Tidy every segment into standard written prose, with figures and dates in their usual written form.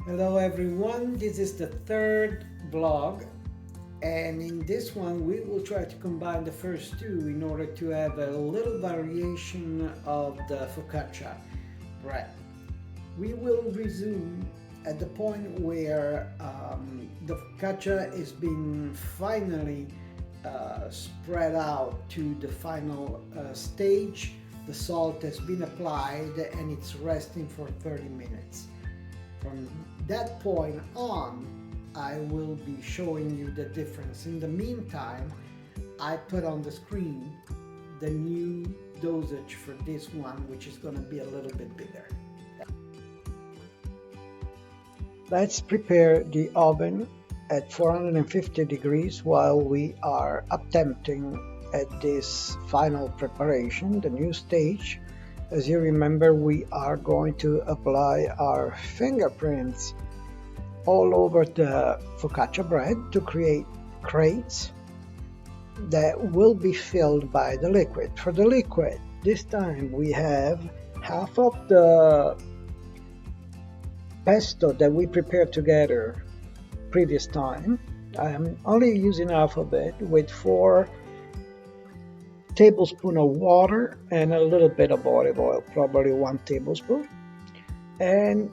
Hello everyone, this is the third vlog, and in this one we will try to combine the first two in order to have a little variation of the focaccia bread. We will resume at the point where the focaccia is being finally spread out to the final stage. The salt has been applied and it's resting for 30 minutes. From that point on, I will be showing you the difference. In the meantime, I put on the screen the new dosage for this one, which is going to be a little bit bigger. Let's prepare the oven at 450 degrees while we are attempting at this final preparation, the new stage. As you remember, we are going to apply our fingerprints all over the focaccia bread to create crates that will be filled by the liquid. For the liquid, this time we have half of the pesto that we prepared together previous time. I'm only using half of it with 4 tablespoons of water and a little bit of olive oil, probably 1 tablespoon. And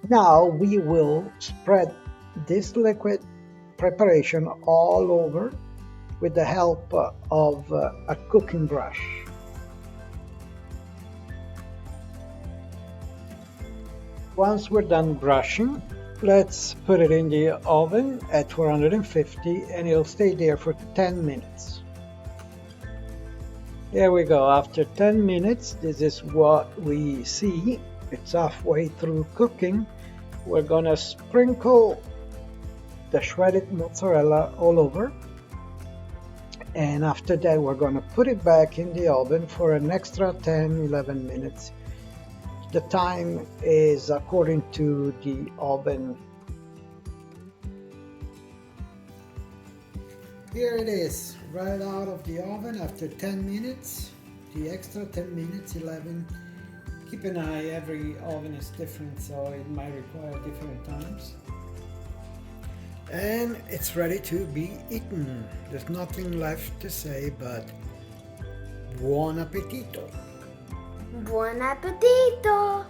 now we will spread this liquid preparation all over with the help of a cooking brush. Once we're done brushing, let's put it in the oven at 450 and it'll stay there for 10 minutes. There we go. After 10 minutes, this is what we see. It's halfway through cooking. We're gonna sprinkle the shredded mozzarella all over. And after that, we're gonna put it back in the oven for an extra 10-11 minutes. The time is according to the oven. Here it is, right out of the oven after 10 minutes. The extra 10 minutes, 11. Keep an eye, every oven is different, so it might require different times. And it's ready to be eaten. There's nothing left to say but Buon Appetito! Buon appetito!